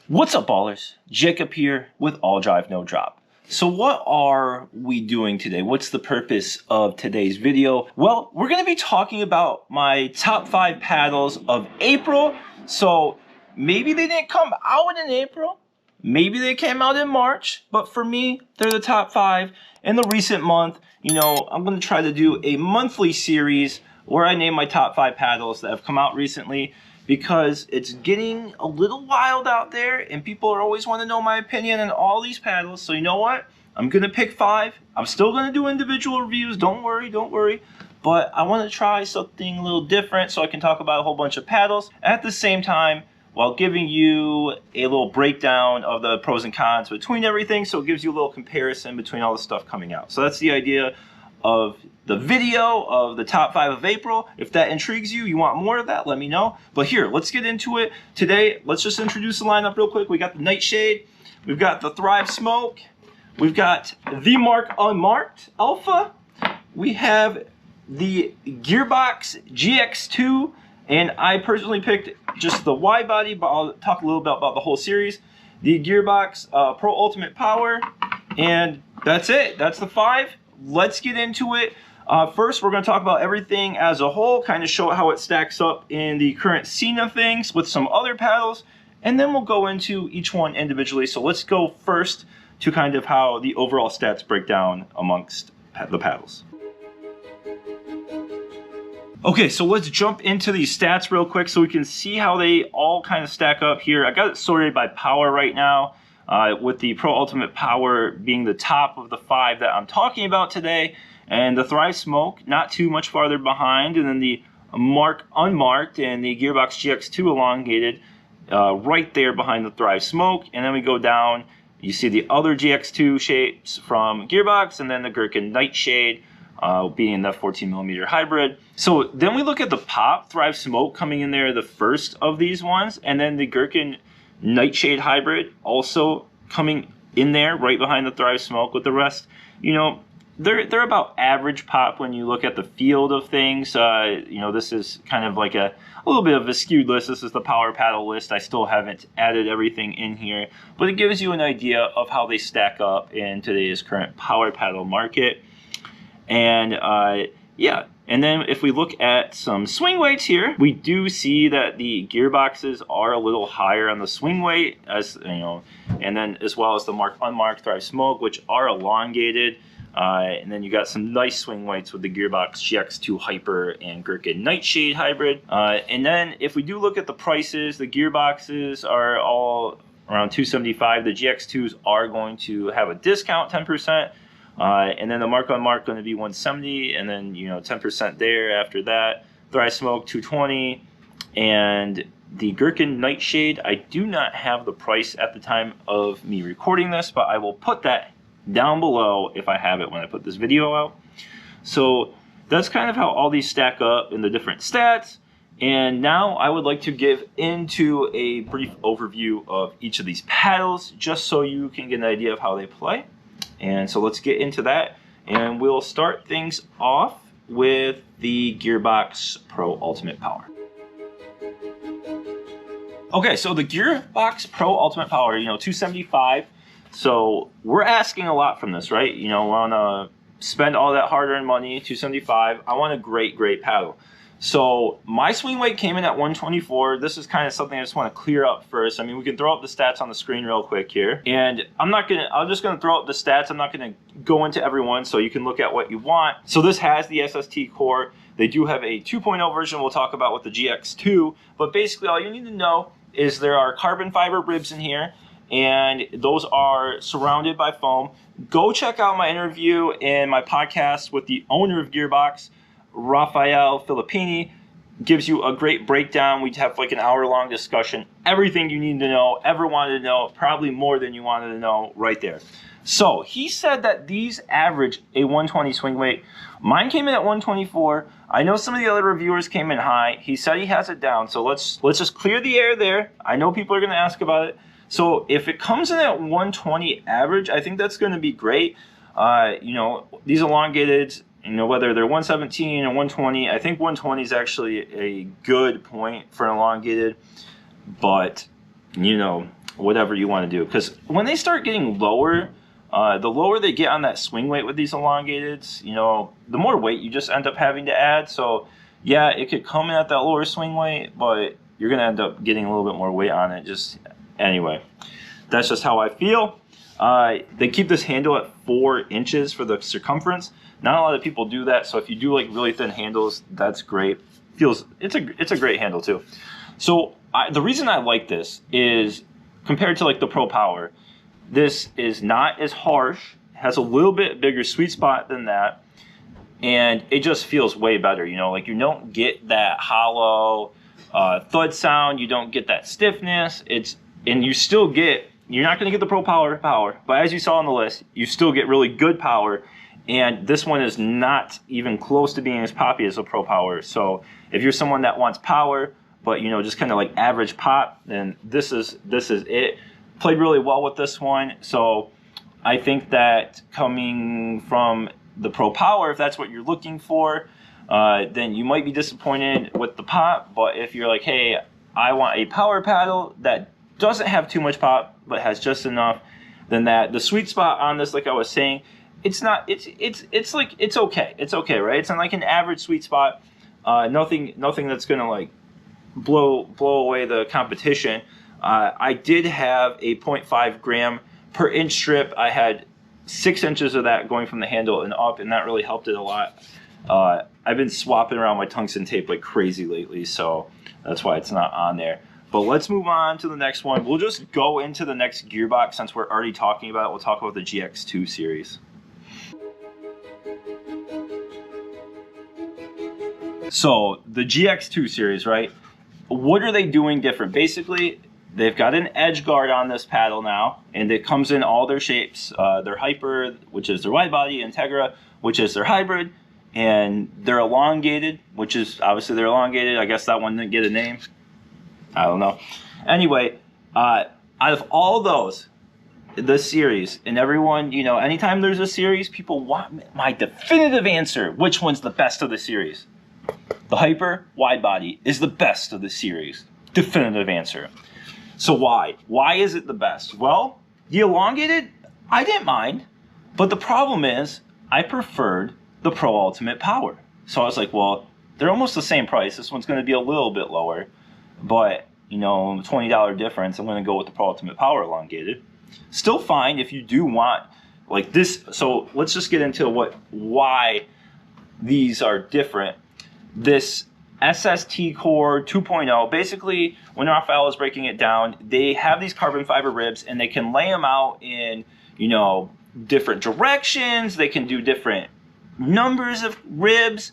What's up, ballers? Jacob here with All Drive No Drop. So what are we doing today? What's the purpose of today's video? Well, we're going to be talking about my top 5 paddles of April. So maybe they didn't come out in April. Maybe they came out in March. But for me, they're the top 5 in the recent month. You know, I'm going to try to do a monthly series where I name my top 5 paddles that have come out recently, because it's getting a little wild out there and people are always want to know my opinion on all these paddles. So you know what? I'm going to pick 5. I'm still going to do individual reviews. Don't worry. But I want to try something a little different so I can talk about a whole bunch of paddles at the same time while giving you a little breakdown of the pros and cons between everything. So it gives you a little comparison between all the stuff coming out. So that's the idea of the video of the top 5 of April. If that intrigues you, you want more of that, let me know. But here, let's get into it. Today, let's just introduce the lineup real quick. We got the Nightshade, we've got the Thrive Smoke, we've got the UnMarked Alpha, we have the Gearbox GX2, and I personally picked just the wide body, but I'll talk a little bit about the whole series. The Gearbox Pro Ultimate Power, and that's it. That's the 5. Let's get into it. First, we're going to talk about everything as a whole, kind of show how it stacks up in the current scene of things with some other paddles, and then we'll go into each one individually. So let's go first to kind of how the overall stats break down amongst the paddles. Okay, so let's jump into these stats real quick so we can see how they all kind of stack up here. I got it sorted by power right now. With the Pro Ultimate Power being the top of the 5 that I'm talking about today, and the Thrive Smoke not too much farther behind, and then the UnMarked and the Gearbox GX2 Elongated right there behind the Thrive Smoke. And then we go down, you see the other GX2 shapes from Gearbox, and then the Gherkin Nightshade being the 14mm hybrid. So then we look at the pop, Thrive Smoke coming in there the first of these ones, and then the Gherkin Nightshade hybrid also coming in there right behind the Thrive Smoke. With the rest, you know, they're about average pop when you look at the field of things. You know, this is kind of like a little bit of a skewed list. This is the power paddle list. I still haven't added everything in here, but it gives you an idea of how they stack up in today's current power paddle market. And yeah. And then if we look at some swing weights here, we do see that the gearboxes are a little higher on the swing weight, as you know, and then as well as the UnMarked Thrive Smoke, which are elongated. And then you got some nice swing weights with the Gearbox GX2 Hyper and Gherkin Nightshade hybrid. And then if we do look at the prices, the gearboxes are all around $275. The GX2s are going to have a discount, 10%. And then the UnMarked going to be $170, and then 10% there after that. Thrive Smoke $220, and the Gherkin Nightshade, I do not have the price at the time of me recording this, but I will put that down below if I have it when I put this video out. So that's kind of how all these stack up in the different stats. And now I would like to give into a brief overview of each of these paddles, just so you can get an idea of how they play. And so let's get into that, and we'll start things off with the Gearbox Pro Ultimate Power. Okay, so the Gearbox Pro Ultimate Power, $275. So we're asking a lot from this, right? I want to spend all that hard-earned money, $275. I want a great paddle. So my swing weight came in at 124. This is kind of something I just want to clear up first. I mean, we can throw up the stats on the screen real quick here. And I'm just going to throw up the stats. I'm not going to go into every one, so you can look at what you want. So this has the SST core. They do have a 2.0 version we'll talk about with the GX2. But basically all you need to know is there are carbon fiber ribs in here, and those are surrounded by foam. Go check out my interview and my podcast with the owner of Gearbox, Rafael Filippini. Gives you a great breakdown. We have like an hour-long discussion. Everything you need to know, ever wanted to know, probably more than you wanted to know right there. So he said that these average a 120 swing weight. Mine came in at 124. I know some of the other reviewers came in high. He said he has it down. So let's just clear the air there. I know people are going to ask about it. So if it comes in at 120 average, I think that's going to be great. These elongated, whether they're 117 or 120, I think 120 is actually a good point for an elongated. But, whatever you want to do. Because when they start getting lower, the lower they get on that swing weight with these elongateds, you know, the more weight you just end up having to add. So yeah, it could come in at that lower swing weight, but you're going to end up getting a little bit more weight on it. Just anyway, that's just how I feel. They keep this handle at 4 inches for the circumference. Not a lot of people do that, so if you do like really thin handles, that's great. It's a great handle too. So the reason I like this is compared to like the Pro Power, this is not as harsh, has a little bit bigger sweet spot than that, and it just feels way better. You know, like you don't get that hollow thud sound, you don't get that stiffness. And you still get, you're not going to get the Pro power, but as you saw on the list, you still get really good power. And this one is not even close to being as poppy as a Pro Power. So if you're someone that wants power, but you know, just kind of like average pop, then this is it. Played really well with this one. So I think that coming from the Pro Power, if that's what you're looking for, then you might be disappointed with the pop. But if you're like, hey, I want a power paddle that doesn't have too much pop but has just enough, then the sweet spot on this, like I was saying, it's like it's okay, right? It's not like an average sweet spot. Nothing that's gonna like blow away the competition. I did have a 0.5 gram per inch strip. I had 6 inches of that going from the handle and up, and that really helped it a lot. I've been swapping around my tungsten tape like crazy lately, so that's why it's not on there. But let's move on to the next one. We'll just go into the next gearbox since we're already talking about it. We'll talk about the GX2 series. So the GX2 series, right? What are they doing different? Basically, they've got an edge guard on this paddle now, and it comes in all their shapes. Their Hyper, which is their wide body, Integra, which is their hybrid, and they're elongated, which is obviously they're elongated. I guess that one didn't get a name. I don't know. Anyway, out of all those, the series, and everyone, you know, anytime there's a series, people want my definitive answer. Which one's the best of the series? The Hyper wide body is the best of the series. Definitive answer. So why? Why is it the best? Well, the elongated, I didn't mind, but the problem is I preferred the Pro Ultimate Power. So I was like, well, they're almost the same price. This one's going to be a little bit lower, but you know, $20 difference. I'm going to go with the Pro Ultimate Power elongated. Still fine if you do want like this. So let's just get into why these are different. This SST Core 2.0, basically when Raphael is breaking it down, they have these carbon fiber ribs and they can lay them out in, you know, different directions. They can do different numbers of ribs,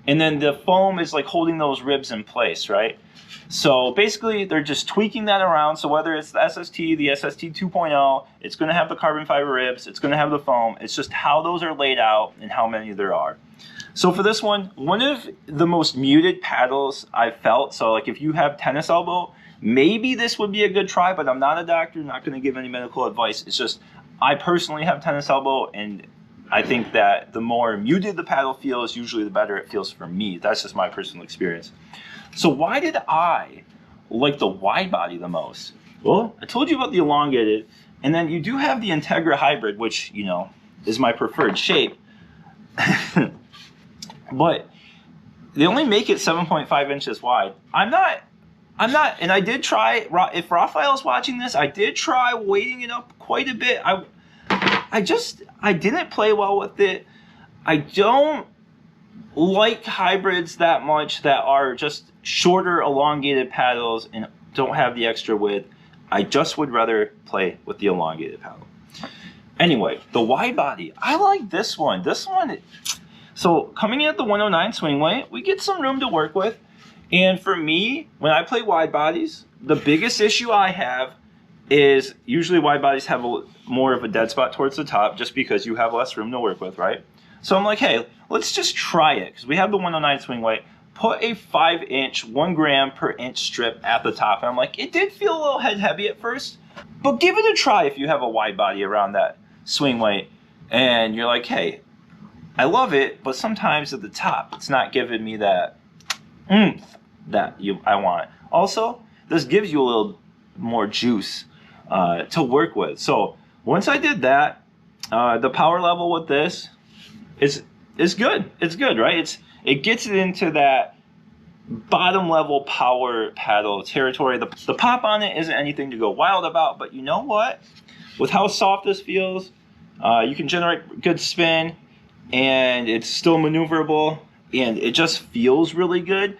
and then the foam is like holding those ribs in place, right? So basically they're just tweaking that around. So whether it's the SST 2.0, it's going to have the carbon fiber ribs, it's going to have the foam. It's just how those are laid out and how many there are. So for this one of the most muted paddles I've felt. So like if you have tennis elbow, maybe this would be a good try, but I'm not a doctor, not going to give any medical advice. It's just I personally have tennis elbow, and I think that the more muted the paddle feels, usually the better it feels for me. That's just my personal experience. So why did I like the wide body the most? Well, I told you about the elongated, and then you do have the Integra hybrid, which, you know, is my preferred shape. But they only make it 7.5 inches wide. I'm not, and I did try, if Raphael's watching this, I did try weighting it up quite a bit. I didn't play well with it. I don't like hybrids that much that are just shorter elongated paddles and don't have the extra width. I just would rather play with the elongated paddle. Anyway, the wide body, I like this one. So coming in at the 109 swing weight, we get some room to work with. And for me, when I play wide bodies, the biggest issue I have is usually wide bodies have more of a dead spot towards the top just because you have less room to work with, right? So I'm like, hey, let's just try it because we have the 109 swing weight. Put a 5-inch, 1 gram per inch strip at the top. And I'm like, it did feel a little head heavy at first, but give it a try if you have a wide body around that swing weight. And you're like, hey, I love it, but sometimes at the top, it's not giving me that oomph that I want. Also, this gives you a little more juice to work with. So once I did that, the power level with this is good. It's good, right? It gets it into that bottom level power paddle territory. The pop on it isn't anything to go wild about, but you know what? With how soft this feels, you can generate good spin, and it's still maneuverable, and it just feels really good.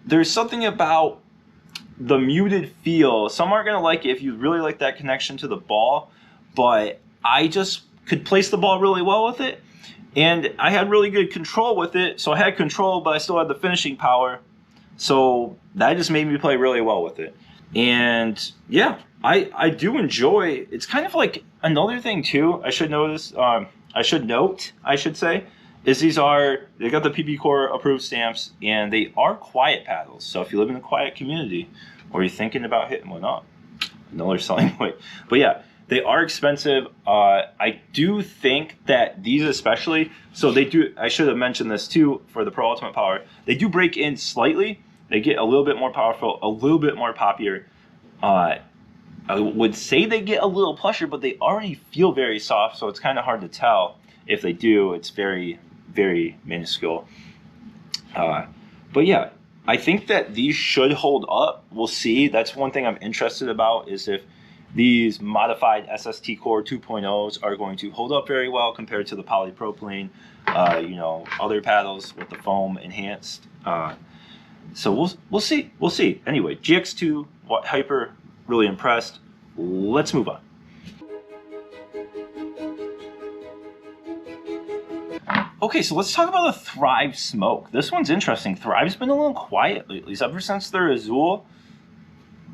There's something about the muted feel. Some aren't going to like it if you really like that connection to the ball, but I just could place the ball really well with it, and I had really good control with it. So I had control, but I still had the finishing power. So that just made me play really well with it. And yeah, I do enjoy. It's kind of like another thing too. I should note, is they got the PB Core approved stamps, and they are quiet paddles. So if you live in a quiet community, or you're thinking about hitting one up, another selling point. But yeah, they are expensive. I do think that these especially, so they do, I should have mentioned this too for the Pro Ultimate Power, they do break in slightly. They get a little bit more powerful, a little bit more poppier. I would say they get a little plusher, but they already feel very soft, so it's kind of hard to tell if they do. It's very, very minuscule. But yeah, I think that these should hold up. We'll see. That's one thing I'm interested about, is if these modified SST Core 2.0s are going to hold up very well compared to the polypropylene, other paddles with the foam enhanced. So we'll see. We'll see. Anyway, GX2 Hyper, really impressed. Let's move on. Okay, so let's talk about the Thrive Smoke. This one's interesting. Thrive's been a little quiet lately. Ever since their Azul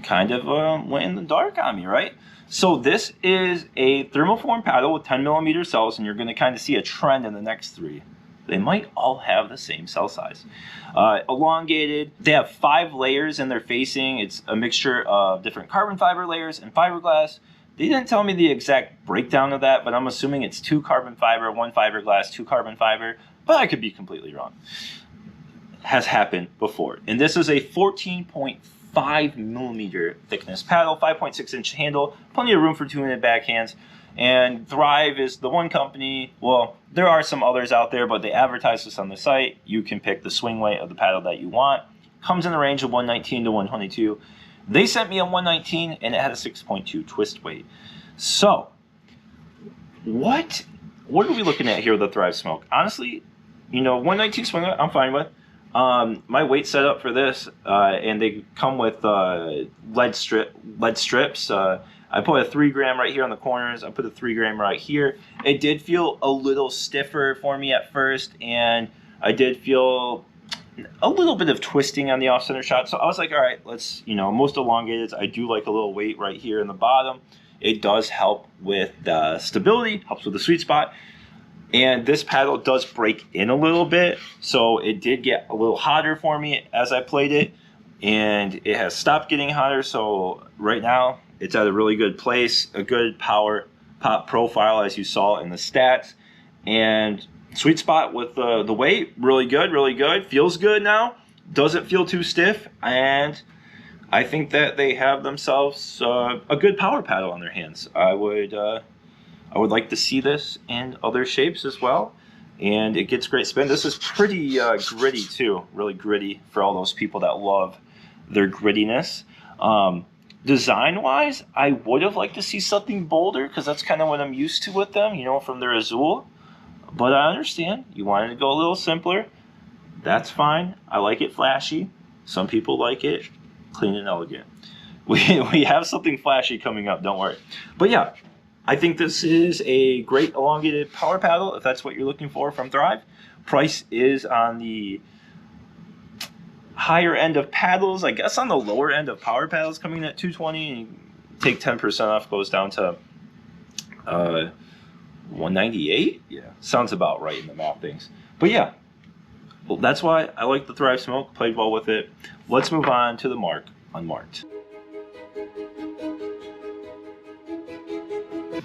kind of went in the dark on me, right? So this is a thermoform paddle with 10 millimeter cells, and you're going to kind of see a trend in the next three. They might all have the same cell size. Elongated. They have 5 layers in their facing. It's a mixture of different carbon fiber layers and fiberglass. They didn't tell me the exact breakdown of that, but I'm assuming it's 2 carbon fiber, 1 fiberglass, 2 carbon fiber, but I could be completely wrong. Has happened before. And this is a 14.5 millimeter thickness paddle, 5.6 inch handle, plenty of room for 2-minute backhands. And Thrive is the one company, well, there are some others out there, but they advertise this on the site. You can pick the swing weight of the paddle that you want. Comes in the range of 119 to 122. They sent me a 119, and it had a 6.2 twist weight. So, what are we looking at here with the Thrive Smoke? Honestly, 119 swing weight, I'm fine with. My weight setup for this, and they come with lead strips. I put a 3 gram right here on the corners. I put a 3 gram right here. It did feel a little stiffer for me at first, and I did feel a little bit of twisting on the off-center shot. So I was like, all right, let's, most elongated, I do like a little weight right here in the bottom. It does help with the stability, helps with the sweet spot. And this paddle does break in a little bit, so it did get a little hotter for me as I played it, and it has stopped getting hotter. So right now, it's at a really good place, a good power pop profile as you saw in the stats, and sweet spot with the weight, really good, really good. Feels good now, doesn't feel too stiff, and I think that they have themselves a good power paddle on their hands. I would like to see this in other shapes as well, and it gets great spin. This is pretty gritty too, really gritty for all those people that love their grittiness. Design-wise, I would have liked to see something bolder, because that's kind of what I'm used to with them, from their Azul. But I understand. You wanted to go a little simpler. That's fine. I like it flashy. Some people like it clean and elegant. We have something flashy coming up, don't worry. But yeah, I think this is a great elongated power paddle, if that's what you're looking for from Thrive. Price is on the higher end of paddles, I guess on the lower end of power paddles, coming in at $220, and you take 10% off, goes down to $198. Yeah, sounds about right in the math things. But yeah, well, that's why I like the Thrive Smoke, played well with it. Let's move on to the Mark Unmarked.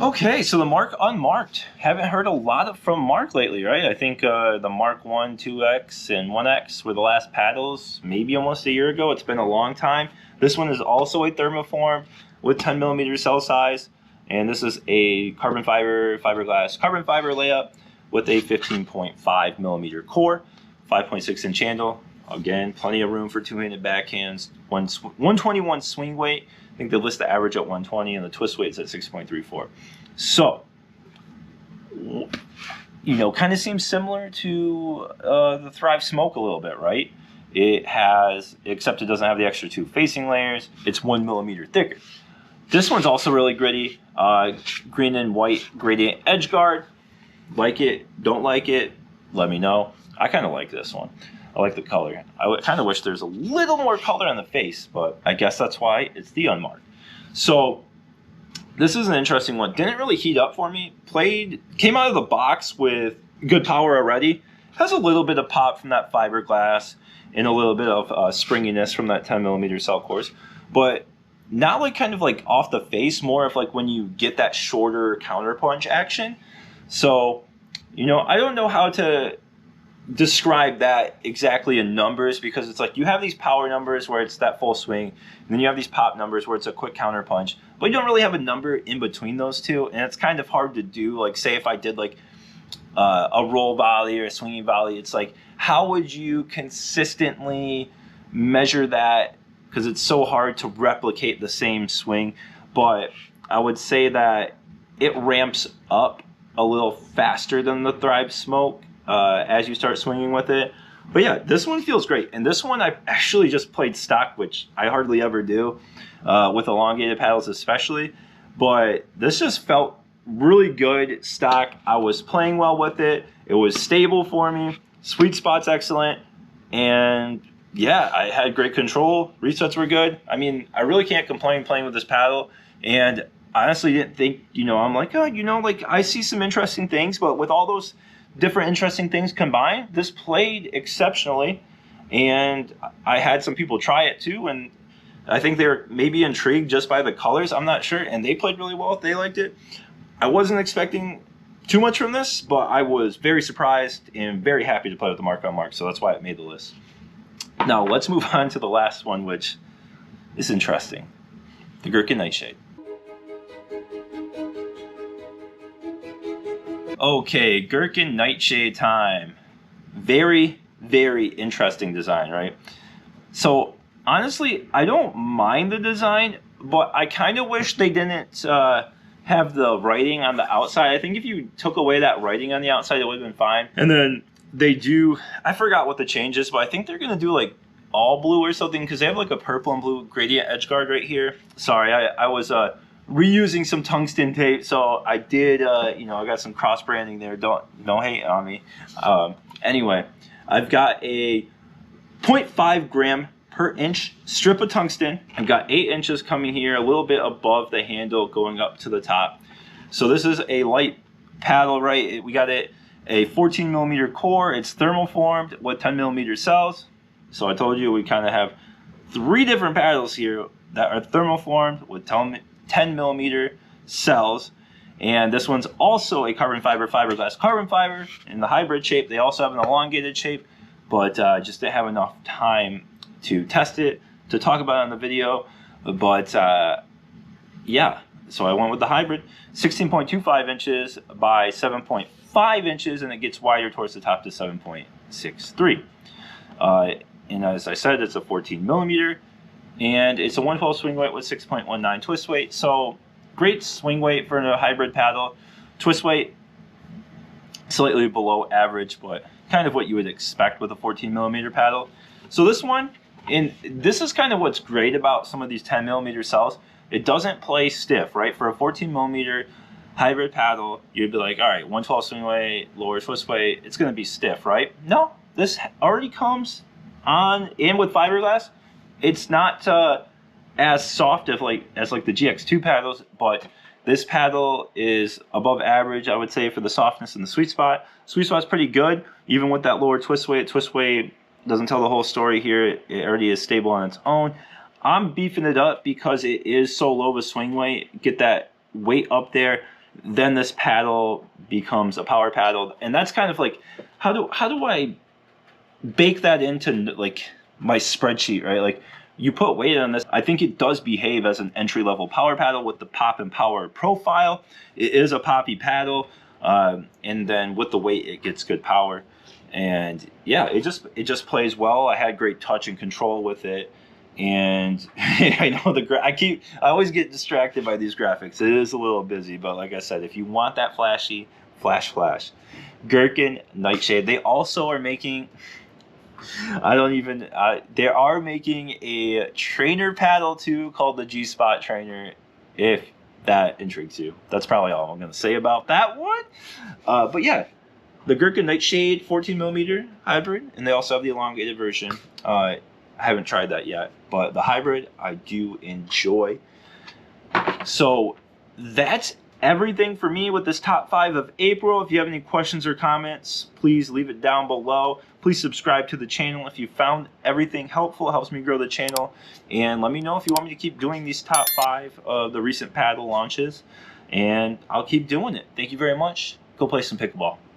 Okay, so the Mark Unmarked. Haven't heard a lot from Mark lately, right? I think the Mark 1, 2X, and 1X were the last paddles, maybe almost a year ago. It's been a long time. This one is also a thermoform with 10 millimeter cell size. And this is a carbon fiber, fiberglass carbon fiber layup with a 15.5 millimeter core, 5.6 inch handle. Again, plenty of room for two-handed backhands. 121 swing weight. I think they list the average at 120 and the twist weight is at 6.34. So, you know, kind of seems similar to the Thrive Smoke a little bit, right? It has, except it doesn't have the extra 2 facing layers. It's 1 millimeter thicker. This one's also really gritty. Green and white gradient edge guard. Like it, don't like it, let me know. I kind of like this one. I like the color. I kind of wish there's a little more color on the face, but I guess that's why it's the UnMarked. So this is an interesting one. Didn't really heat up for me. Came out of the box with good power already. Has a little bit of pop from that fiberglass and a little bit of springiness from that 10 millimeter cell cores, but not like kind of like off the face, more of like when you get that shorter counterpunch action. So, you know, I don't know how to describe that exactly in numbers, because it's like you have these power numbers where it's that full swing, and then you have these pop numbers where it's a quick counter punch, but you don't really have a number in between those two, and it's kind of hard to do. Like, say if I did like a roll volley or a swinging volley, it's like, how would you consistently measure that, because it's so hard to replicate the same swing. But I would say that it ramps up a little faster than the Thrive Smoke as you start swinging with it. But yeah, this one feels great. And this one I actually just played stock, which I hardly ever do, with elongated paddles especially. But this just felt really good stock. I was playing well with it. It was stable for me. Sweet spot's excellent. And yeah, I had great control. Resets were good. I mean, I really can't complain playing with this paddle. And I honestly didn't think, you know, I'm like, oh, you know, like I see some interesting things, but with all those different interesting things combined, this played exceptionally. And I had some people try it too, and I think they're maybe intrigued just by the colors. I'm not sure. And they played really well. They liked it. I wasn't expecting too much from this, but I was very surprised and very happy to play with the UnMarked, so that's why it made the list. Now, let's move on to the last one, which is interesting. The Gherkin Nightshade. Okay, Gherkin Nightshade time. Very, very interesting design, right? So, honestly, I don't mind the design, but I kind of wish they didn't have the writing on the outside. I think if you took away that writing on the outside, it would have been fine. And then they do, I forgot what the change is, but I think they're going to do like all blue or something, because they have like a purple and blue gradient edge guard right here. Sorry, I was reusing some tungsten tape, so I did, you know, I got some cross branding there. Don't hate on me. Anyway, I've got a 0.5 gram per inch strip of tungsten. I've got 8 inches coming here, a little bit above the handle going up to the top. So this is a light paddle, right? We got it a 14 millimeter core. It's thermoformed with 10 millimeter cells. So I told you we kind of have 3 different paddles here that are thermoformed with 10 millimeter cells. And this one's also a carbon fiber, fiberglass carbon fiber in the hybrid shape. They also have an elongated shape, but just didn't have enough time to test it, to talk about it on the video. But yeah, so I went with the hybrid. 16.25 inches by 7.5 inches, and it gets wider towards the top to 7.63. And as I said, it's a 14 millimeter, and it's a 112 swing weight with 6.19 twist weight. So great swing weight for a hybrid paddle. Twist weight, slightly below average, but kind of what you would expect with a 14 millimeter paddle. So this one, and this is kind of what's great about some of these 10 millimeter cells. It doesn't play stiff, right? For a 14 millimeter hybrid paddle, you'd be like, all right, 112 swing weight, lower twist weight, it's going to be stiff, right? No, this already comes on in with fiberglass. It's not as soft as like the GX2 paddles, but this paddle is above average, I would say, for the softness and the sweet spot. Sweet spot's pretty good, even with that lower twist weight. Twist weight doesn't tell the whole story here. It already is stable on its own. I'm beefing it up because it is so low of a swing weight. Get that weight up there, then this paddle becomes a power paddle. And that's kind of like, how do I bake that into like my spreadsheet, right? Like, you put weight on this, I think it does behave as an entry-level power paddle with the pop and power profile. It is a poppy paddle, and then with the weight, it gets good power. And yeah, it just plays well. I had great touch and control with it. And I know I always get distracted by these graphics. It is a little busy, but like I said, if you want that flashy, flash, Gherkin Nightshade. They also are making, they are making a trainer paddle too called the G-Spot Trainer, if that intrigues you. That's probably all I'm going to say about that one. But yeah, the Gherkin Nightshade 14 millimeter hybrid, and they also have the elongated version. I haven't tried that yet, but the hybrid I do enjoy. So that's everything for me with this top 5 of April. If you have any questions or comments, please leave it down below. Please subscribe to the channel if you found everything helpful. It helps me grow the channel. And let me know if you want me to keep doing these top 5 of the recent paddle launches. And I'll keep doing it. Thank you very much. Go play some pickleball.